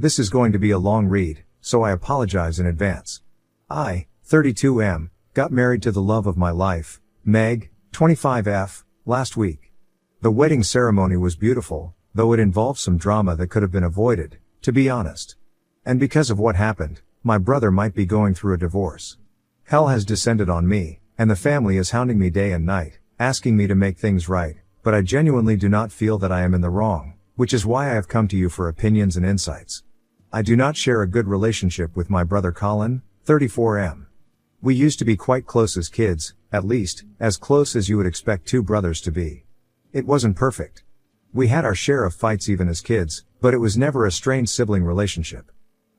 This is going to be a long read, so I apologize in advance. I, 32M, got married to the love of my life, Meg, 25F, last week. The wedding ceremony was beautiful, though it involved some drama that could have been avoided, to be honest. And because of what happened, my brother might be going through a divorce. Hell has descended on me, and the family is hounding me day and night, asking me to make things right, but I genuinely do not feel that I am in the wrong, which is why I have come to you for opinions and insights. I do not share a good relationship with my brother Colin, 34M. We used to be quite close as kids, at least, as close as you would expect two brothers to be. It wasn't perfect. We had our share of fights even as kids, but it was never a strained sibling relationship.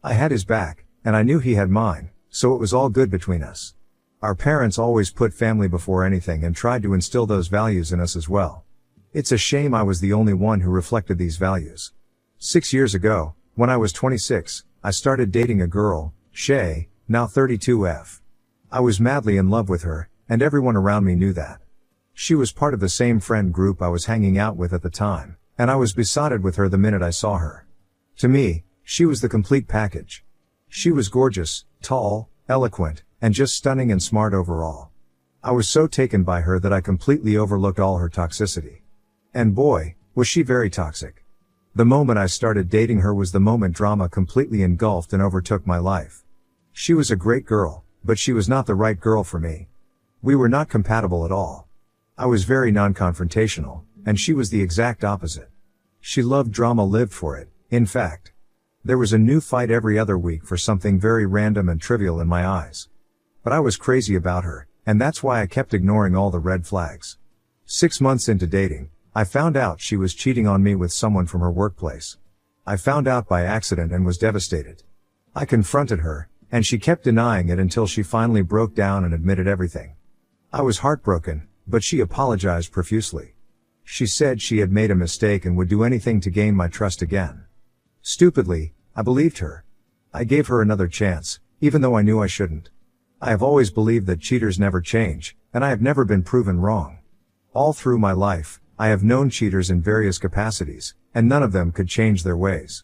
I had his back, and I knew he had mine, so it was all good between us. Our parents always put family before anything and tried to instill those values in us as well. It's a shame I was the only one who reflected these values. 6 years ago, when I was 26, I started dating a girl, Shay, now 32F. I was madly in love with her, and everyone around me knew that. She was part of the same friend group I was hanging out with at the time, and I was besotted with her the minute I saw her. To me, she was the complete package. She was gorgeous, tall, eloquent, and just stunning and smart overall. I was so taken by her that I completely overlooked all her toxicity. And boy, was she very toxic. The moment I started dating her was the moment drama completely engulfed and overtook my life. She was a great girl, but she was not the right girl for me. We were not compatible at all. I was very non-confrontational, and she was the exact opposite. She loved drama, lived for it, in fact. There was a new fight every other week for something very random and trivial in my eyes. But I was crazy about her, and that's why I kept ignoring all the red flags. 6 months into dating, I found out she was cheating on me with someone from her workplace. I found out by accident and was devastated. I confronted her, and she kept denying it until she finally broke down and admitted everything. I was heartbroken, but she apologized profusely. She said she had made a mistake and would do anything to gain my trust again. Stupidly, I believed her. I gave her another chance, even though I knew I shouldn't. I have always believed that cheaters never change, and I have never been proven wrong. All through my life, I have known cheaters in various capacities, and none of them could change their ways.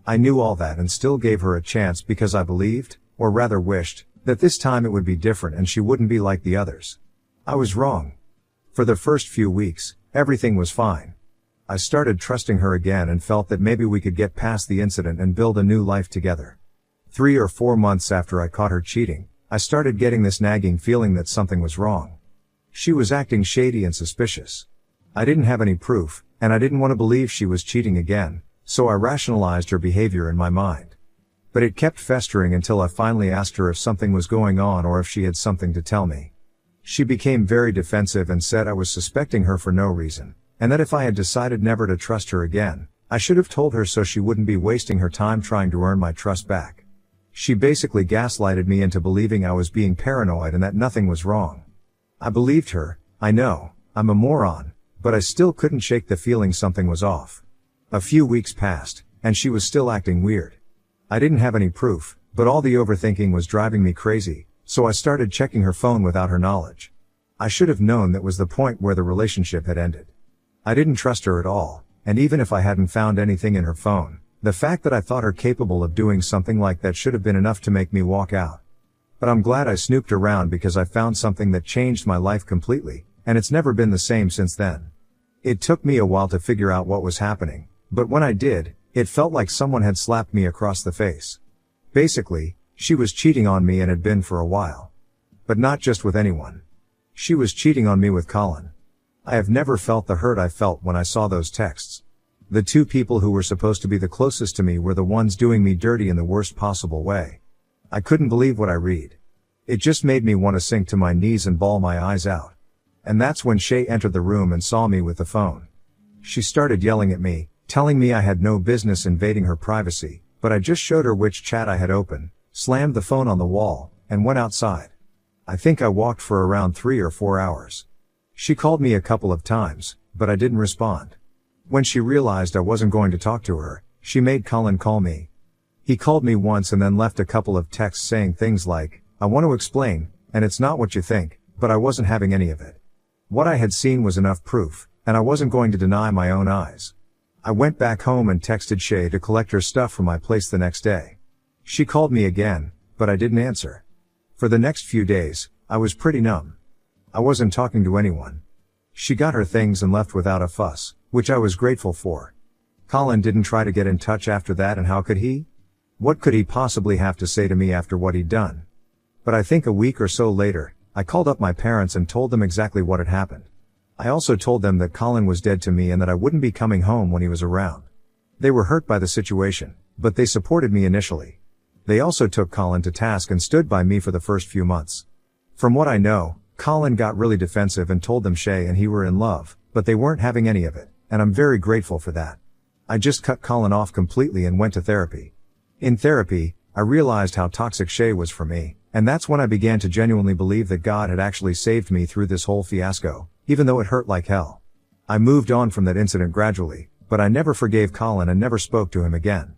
I knew all that and still gave her a chance because I believed, or rather wished, that this time it would be different and she wouldn't be like the others. I was wrong. For the first few weeks, everything was fine. I started trusting her again and felt that maybe we could get past the incident and build a new life together. 3 or 4 months after I caught her cheating, I started getting this nagging feeling that something was wrong. She was acting shady and suspicious. I didn't have any proof, and I didn't want to believe she was cheating again, so I rationalized her behavior in my mind. But it kept festering until I finally asked her if something was going on or if she had something to tell me. She became very defensive and said I was suspecting her for no reason, and that if I had decided never to trust her again, I should have told her so she wouldn't be wasting her time trying to earn my trust back. She basically gaslighted me into believing I was being paranoid and that nothing was wrong. I believed her. I know, I'm a moron, but I still couldn't shake the feeling something was off. A few weeks passed, and she was still acting weird. I didn't have any proof, but all the overthinking was driving me crazy, so I started checking her phone without her knowledge. I should have known that was the point where the relationship had ended. I didn't trust her at all, and even if I hadn't found anything in her phone, the fact that I thought her capable of doing something like that should have been enough to make me walk out. But I'm glad I snooped around because I found something that changed my life completely, and it's never been the same since then. It took me a while to figure out what was happening, but when I did, it felt like someone had slapped me across the face. Basically, she was cheating on me and had been for a while. But not just with anyone. She was cheating on me with Colin. I have never felt the hurt I felt when I saw those texts. The two people who were supposed to be the closest to me were the ones doing me dirty in the worst possible way. I couldn't believe what I read. It just made me want to sink to my knees and bawl my eyes out. And that's when Shay entered the room and saw me with the phone. She started yelling at me, telling me I had no business invading her privacy, but I just showed her which chat I had open, slammed the phone on the wall, and went outside. I think I walked for around 3 or 4 hours. She called me a couple of times, but I didn't respond. When she realized I wasn't going to talk to her, she made Colin call me. He called me once and then left a couple of texts saying things like, "I want to explain, and it's not what you think," but I wasn't having any of it. What I had seen was enough proof, and I wasn't going to deny my own eyes. I went back home and texted Shay to collect her stuff from my place the next day. She called me again, but I didn't answer. For the next few days, I was pretty numb. I wasn't talking to anyone. She got her things and left without a fuss, which I was grateful for. Colin didn't try to get in touch after that, and how could he? What could he possibly have to say to me after what he'd done? But I think a week or so later, I called up my parents and told them exactly what had happened. I also told them that Colin was dead to me and that I wouldn't be coming home when he was around. They were hurt by the situation, but they supported me initially. They also took Colin to task and stood by me for the first few months. From what I know, Colin got really defensive and told them Shay and he were in love, but they weren't having any of it, and I'm very grateful for that. I just cut Colin off completely and went to therapy. In therapy, I realized how toxic Shay was for me, and that's when I began to genuinely believe that God had actually saved me through this whole fiasco, even though it hurt like hell. I moved on from that incident gradually, but I never forgave Colin and never spoke to him again.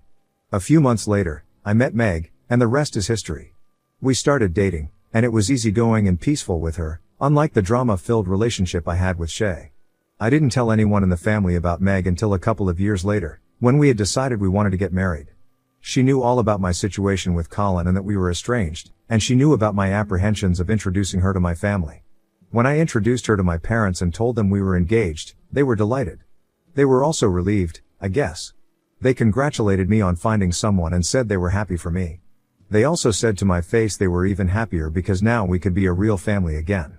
A few months later, I met Meg, and the rest is history. We started dating, and it was easygoing and peaceful with her, unlike the drama-filled relationship I had with Shay. I didn't tell anyone in the family about Meg until a couple of years later, when we had decided we wanted to get married. She knew all about my situation with Colin and that we were estranged, and she knew about my apprehensions of introducing her to my family. When I introduced her to my parents and told them we were engaged, they were delighted. They were also relieved, I guess. They congratulated me on finding someone and said they were happy for me. They also said to my face they were even happier because now we could be a real family again.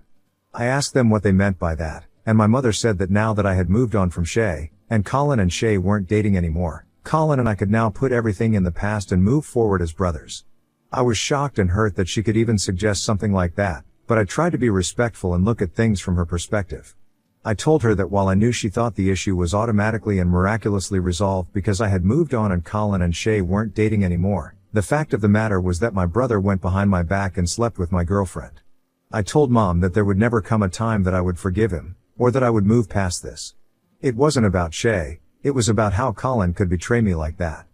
I asked them what they meant by that, and my mother said that now that I had moved on from Shay, and Colin and Shay weren't dating anymore, Colin and I could now put everything in the past and move forward as brothers. I was shocked and hurt that she could even suggest something like that, but I tried to be respectful and look at things from her perspective. I told her that while I knew she thought the issue was automatically and miraculously resolved because I had moved on and Colin and Shay weren't dating anymore, the fact of the matter was that my brother went behind my back and slept with my girlfriend. I told Mom that there would never come a time that I would forgive him, or that I would move past this. It wasn't about Shay, it was about how Colin could betray me like that.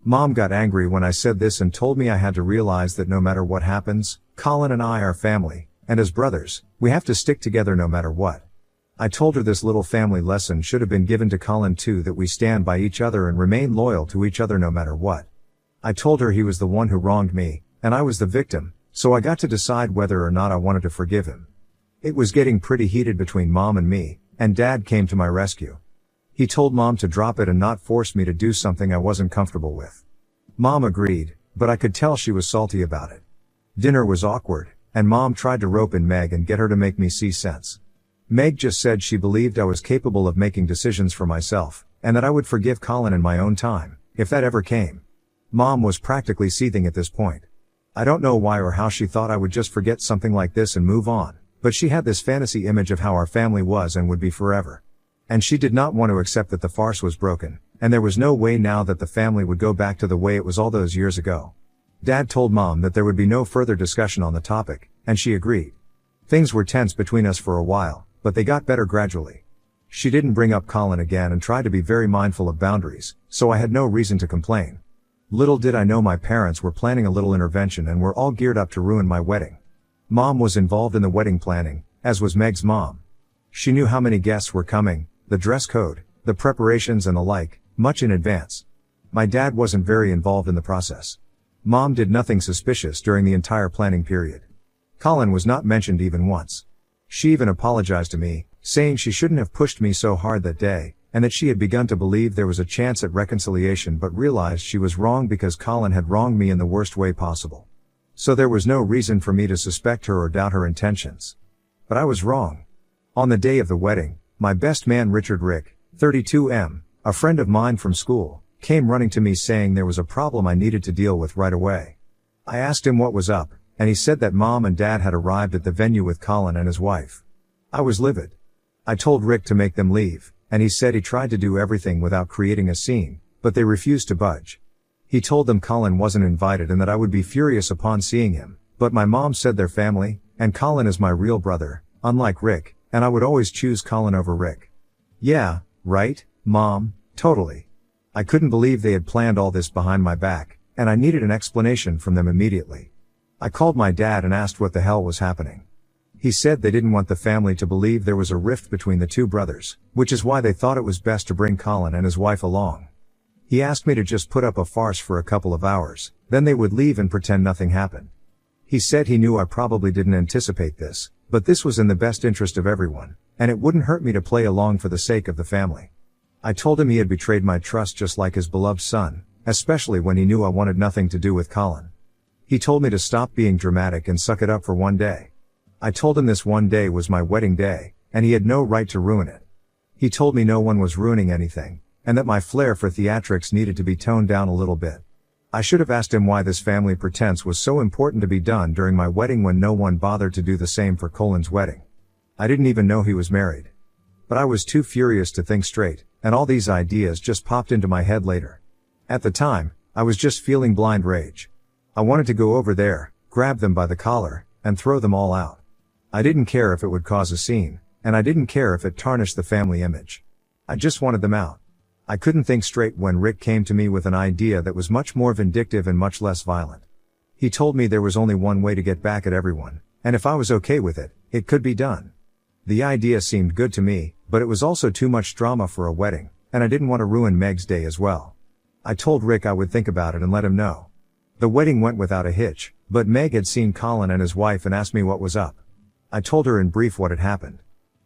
Mom got angry when I said this and told me I had to realize that no matter what happens, Colin and I are family, and as brothers, we have to stick together no matter what. I told her this little family lesson should have been given to Colin too, that we stand by each other and remain loyal to each other no matter what. I told her he was the one who wronged me, and I was the victim, so I got to decide whether or not I wanted to forgive him. It was getting pretty heated between Mom and me, and Dad came to my rescue. He told Mom to drop it and not force me to do something I wasn't comfortable with. Mom agreed, but I could tell she was salty about it. Dinner was awkward, and Mom tried to rope in Meg and get her to make me see sense. Meg just said she believed I was capable of making decisions for myself, and that I would forgive Colin in my own time, if that ever came. Mom was practically seething at this point. I don't know why or how she thought I would just forget something like this and move on, but she had this fantasy image of how our family was and would be forever. And she did not want to accept that the farce was broken, and there was no way now that the family would go back to the way it was all those years ago. Dad told Mom that there would be no further discussion on the topic, and she agreed. Things were tense between us for a while, but they got better gradually. She didn't bring up Colin again and tried to be very mindful of boundaries, so I had no reason to complain. Little did I know my parents were planning a little intervention and were all geared up to ruin my wedding. Mom was involved in the wedding planning, as was Meg's mom. She knew how many guests were coming, the dress code, the preparations and the like, much in advance. My dad wasn't very involved in the process. Mom did nothing suspicious during the entire planning period. Colin was not mentioned even once. She even apologized to me, saying she shouldn't have pushed me so hard that day, and that she had begun to believe there was a chance at reconciliation but realized she was wrong because Colin had wronged me in the worst way possible. So there was no reason for me to suspect her or doubt her intentions. But I was wrong. On the day of the wedding, my best man Richard Rick, 32M, a friend of mine from school, came running to me saying there was a problem I needed to deal with right away. I asked him what was up, and he said that Mom and Dad had arrived at the venue with Colin and his wife. I was livid. I told Rick to make them leave, and he said he tried to do everything without creating a scene, but they refused to budge. He told them Colin wasn't invited and that I would be furious upon seeing him, but my mom said they're family, and Colin is my real brother, unlike Rick, and I would always choose Colin over Rick. Yeah, right, Mom, totally. I couldn't believe they had planned all this behind my back, and I needed an explanation from them immediately. I called my dad and asked what the hell was happening. He said they didn't want the family to believe there was a rift between the two brothers, which is why they thought it was best to bring Colin and his wife along. He asked me to just put up a farce for a couple of hours, then they would leave and pretend nothing happened. He said he knew I probably didn't anticipate this, but this was in the best interest of everyone, and it wouldn't hurt me to play along for the sake of the family. I told him he had betrayed my trust just like his beloved son, especially when he knew I wanted nothing to do with Colin. He told me to stop being dramatic and suck it up for one day. I told him this one day was my wedding day, and he had no right to ruin it. He told me no one was ruining anything, and that my flair for theatrics needed to be toned down a little bit. I should have asked him why this family pretense was so important to be done during my wedding when no one bothered to do the same for Colin's wedding. I didn't even know he was married. But I was too furious to think straight, and all these ideas just popped into my head later. At the time, I was just feeling blind rage. I wanted to go over there, grab them by the collar, and throw them all out. I didn't care if it would cause a scene, and I didn't care if it tarnished the family image. I just wanted them out. I couldn't think straight when Rick came to me with an idea that was much more vindictive and much less violent. He told me there was only one way to get back at everyone, and if I was okay with it, it could be done. The idea seemed good to me, but it was also too much drama for a wedding, and I didn't want to ruin Meg's day as well. I told Rick I would think about it and let him know. The wedding went without a hitch, but Meg had seen Colin and his wife and asked me what was up. I told her in brief what had happened.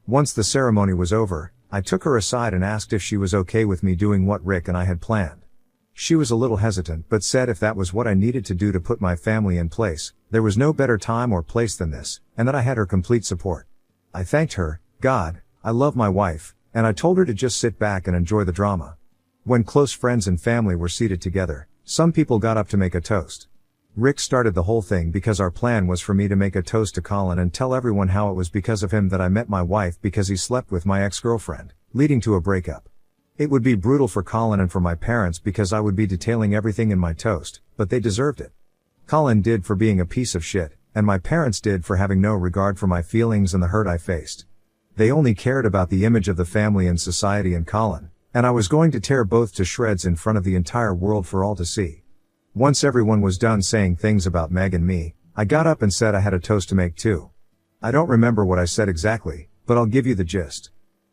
Once the ceremony was over, I took her aside and asked if she was okay with me doing what Rick and I had planned. She was a little hesitant but said if that was what I needed to do to put my family in place, there was no better time or place than this, and that I had her complete support. I thanked her, God, I love my wife, and I told her to just sit back and enjoy the drama. When close friends and family were seated together, some people got up to make a toast. Rick started the whole thing because our plan was for me to make a toast to Colin and tell everyone how it was because of him that I met my wife because he slept with my ex-girlfriend, leading to a breakup. It would be brutal for Colin and for my parents because I would be detailing everything in my toast, but they deserved it. Colin did for being a piece of shit, and my parents did for having no regard for my feelings and the hurt I faced. They only cared about the image of the family and society and Colin, and I was going to tear both to shreds in front of the entire world for all to see. Once everyone was done saying things about Meg and me, I got up and said I had a toast to make too. I don't remember what I said exactly, but I'll give you the gist.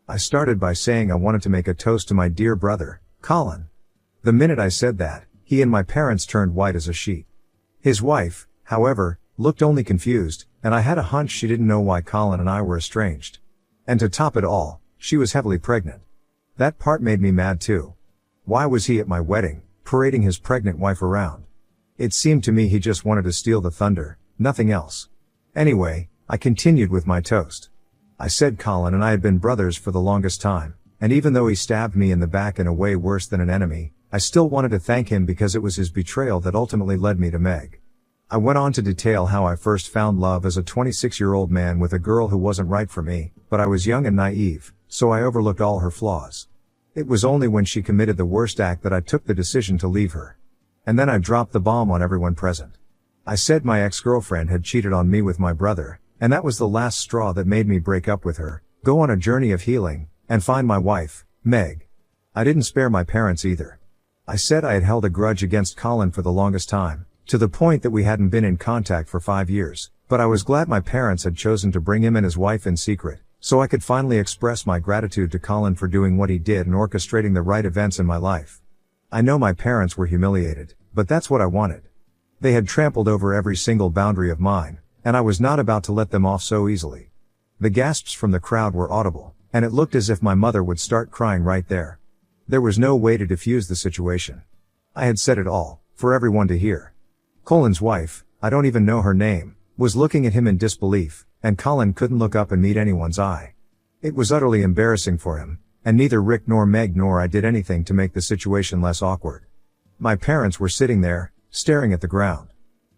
I started by saying I wanted to make a toast to my dear brother, Colin. The minute I said that, he and my parents turned white as a sheet. His wife, however, looked only confused, and I had a hunch she didn't know why Colin and I were estranged. And to top it all, she was heavily pregnant. That part made me mad too. Why was he at my wedding, parading his pregnant wife around? It seemed to me he just wanted to steal the thunder, nothing else. Anyway, I continued with my toast. I said Colin and I had been brothers for the longest time, and even though he stabbed me in the back in a way worse than an enemy, I still wanted to thank him because it was his betrayal that ultimately led me to Meg. I went on to detail how I first found love as a 26-year-old man with a girl who wasn't right for me, but I was young and naive, so I overlooked all her flaws. It was only when she committed the worst act that I took the decision to leave her. And then I dropped the bomb on everyone present. I said my ex-girlfriend had cheated on me with my brother, and that was the last straw that made me break up with her, go on a journey of healing, and find my wife, Meg. I didn't spare my parents either. I said I had held a grudge against Colin for the longest time, to the point that we hadn't been in contact for 5 years, but I was glad my parents had chosen to bring him and his wife in secret, so I could finally express my gratitude to Colin for doing what he did and orchestrating the right events in my life. I know my parents were humiliated, but that's what I wanted. They had trampled over every single boundary of mine, and I was not about to let them off so easily. The gasps from the crowd were audible, and it looked as if my mother would start crying right there. There was no way to defuse the situation. I had said it all, for everyone to hear. Colin's wife, I don't even know her name, was looking at him in disbelief, and Colin couldn't look up and meet anyone's eye. It was utterly embarrassing for him, and neither Rick nor Meg nor I did anything to make the situation less awkward. My parents were sitting there, staring at the ground.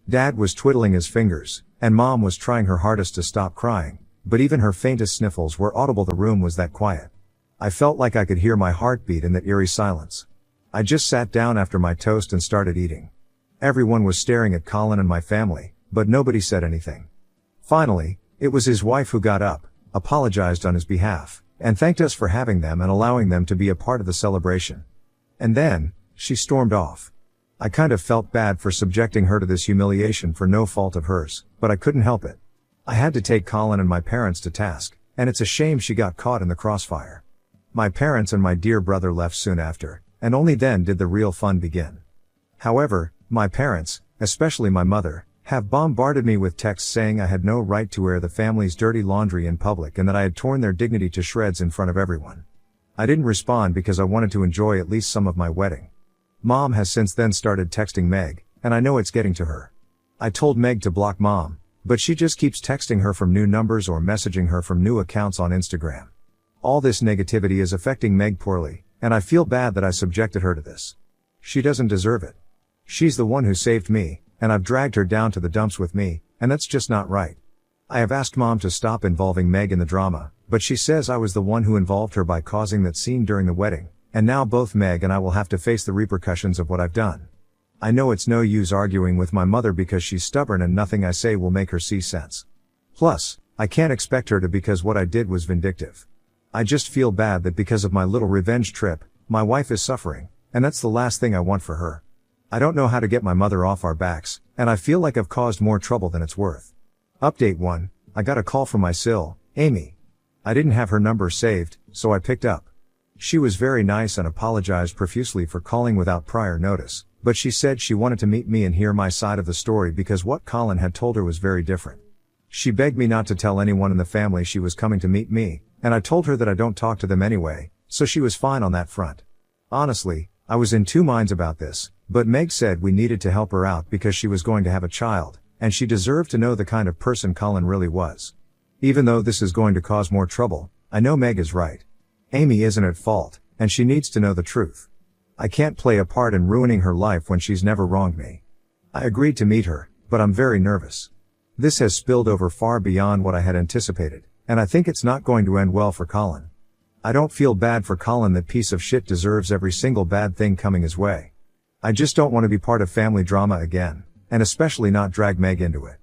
Dad was twiddling his fingers, and Mom was trying her hardest to stop crying, but even her faintest sniffles were audible. The room was that quiet. I felt like I could hear my heartbeat in that eerie silence. I just sat down after my toast and started eating. Everyone was staring at Colin and my family, but nobody said anything. Finally, it was his wife who got up, apologized on his behalf, and thanked us for having them and allowing them to be a part of the celebration. And then, she stormed off. I kind of felt bad for subjecting her to this humiliation for no fault of hers, but I couldn't help it. I had to take Colin and my parents to task, and it's a shame she got caught in the crossfire. My parents and my dear brother left soon after, and only then did the real fun begin. However, my parents, especially my mother, have bombarded me with texts saying I had no right to air the family's dirty laundry in public and that I had torn their dignity to shreds in front of everyone. I didn't respond because I wanted to enjoy at least some of my wedding. Mom has since then started texting Meg, and I know it's getting to her. I told Meg to block Mom, but she just keeps texting her from new numbers or messaging her from new accounts on Instagram. All this negativity is affecting Meg poorly, and I feel bad that I subjected her to this. She doesn't deserve it. She's the one who saved me, and I've dragged her down to the dumps with me, and that's just not right. I have asked Mom to stop involving Meg in the drama, but she says I was the one who involved her by causing that scene during the wedding, and now both Meg and I will have to face the repercussions of what I've done. I know it's no use arguing with my mother because she's stubborn and nothing I say will make her see sense. Plus, I can't expect her to because what I did was vindictive. I just feel bad that because of my little revenge trip, my wife is suffering, and that's the last thing I want for her. I don't know how to get my mother off our backs, and I feel like I've caused more trouble than it's worth. Update 1, I got a call from my sil, Amy. I didn't have her number saved, so I picked up. She was very nice and apologized profusely for calling without prior notice, but she said she wanted to meet me and hear my side of the story because what Colin had told her was very different. She begged me not to tell anyone in the family she was coming to meet me, and I told her that I don't talk to them anyway, so she was fine on that front. Honestly, I was in two minds about this, but Meg said we needed to help her out because she was going to have a child, and she deserved to know the kind of person Colin really was. Even though this is going to cause more trouble, I know Meg is right. Amy isn't at fault, and she needs to know the truth. I can't play a part in ruining her life when she's never wronged me. I agreed to meet her, but I'm very nervous. This has spilled over far beyond what I had anticipated, and I think it's not going to end well for Colin. I don't feel bad for Colin. That piece of shit deserves every single bad thing coming his way. I just don't want to be part of family drama again, and especially not drag Meg into it.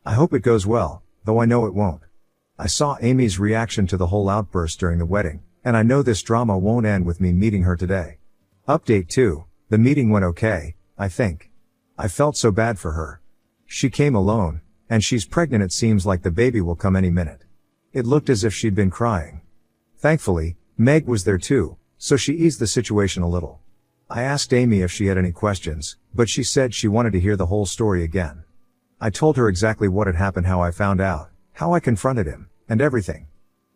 I hope it goes well, though I know it won't. I saw Amy's reaction to the whole outburst during the wedding, and I know this drama won't end with me meeting her today. Update 2, the meeting went okay, I think. I felt so bad for her. She came alone, and she's pregnant. It seems like the baby will come any minute. It looked as if she'd been crying. Thankfully, Meg was there too, so she eased the situation a little. I asked Amy if she had any questions, but she said she wanted to hear the whole story again. I told her exactly what had happened, how I found out, how I confronted him, and everything.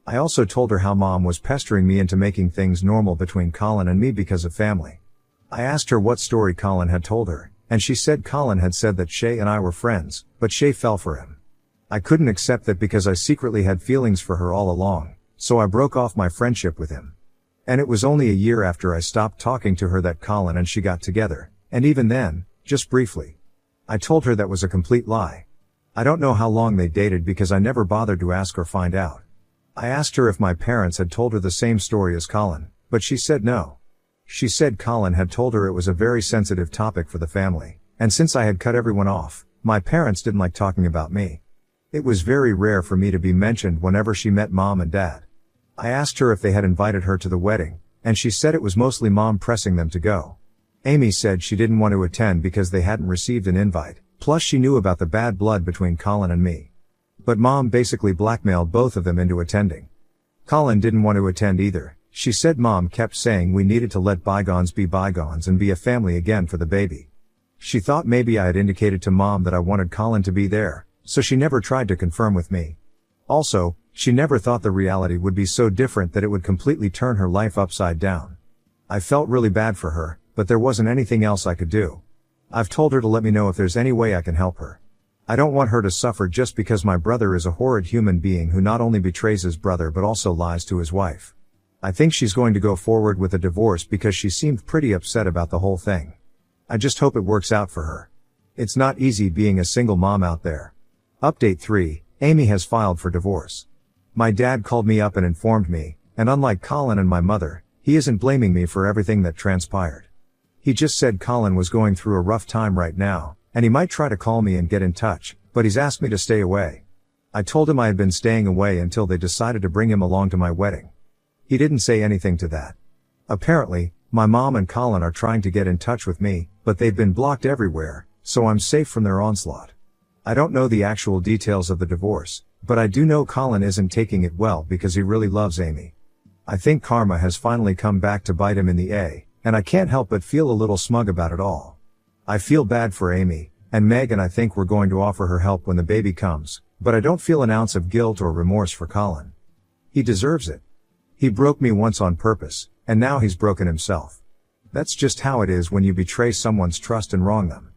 I also told her how Mom was pestering me into making things normal between Colin and me because of family. I asked her what story Colin had told her, and she said Colin had said that Shay and I were friends, but Shay fell for him. I couldn't accept that because I secretly had feelings for her all along, so I broke off my friendship with him. And it was only a year after I stopped talking to her that Colin and she got together, and even then, just briefly. I told her that was a complete lie. I don't know how long they dated because I never bothered to ask or find out. I asked her if my parents had told her the same story as Colin, but she said no. She said Colin had told her it was a very sensitive topic for the family, and since I had cut everyone off, my parents didn't like talking about me. It was very rare for me to be mentioned whenever she met Mom and Dad. I asked her if they had invited her to the wedding, and she said it was mostly Mom pressing them to go. Amy said she didn't want to attend because they hadn't received an invite, plus she knew about the bad blood between Colin and me. But Mom basically blackmailed both of them into attending. Colin didn't want to attend either. She said Mom kept saying we needed to let bygones be bygones and be a family again for the baby. She thought maybe I had indicated to Mom that I wanted Colin to be there, so she never tried to confirm with me. Also, she never thought the reality would be so different that it would completely turn her life upside down. I felt really bad for her, but there wasn't anything else I could do. I've told her to let me know if there's any way I can help her. I don't want her to suffer just because my brother is a horrid human being who not only betrays his brother but also lies to his wife. I think she's going to go forward with a divorce because she seemed pretty upset about the whole thing. I just hope it works out for her. It's not easy being a single mom out there. Update 3, Amy has filed for divorce. My dad called me up and informed me, and unlike Colin and my mother, he isn't blaming me for everything that transpired. He just said Colin was going through a rough time right now, and he might try to call me and get in touch, but he's asked me to stay away. I told him I had been staying away until they decided to bring him along to my wedding. He didn't say anything to that. Apparently, my mom and Colin are trying to get in touch with me, but they've been blocked everywhere, so I'm safe from their onslaught. I don't know the actual details of the divorce, But I do know Colin isn't taking it well because he really loves Amy. I think karma has finally come back to bite him in the A, and I can't help but feel a little smug about it all. I feel bad for Amy, and Meg, and I think we're going to offer her help when the baby comes, but I don't feel an ounce of guilt or remorse for Colin. He deserves it. He broke me once on purpose, and now he's broken himself. That's just how it is when you betray someone's trust and wrong them.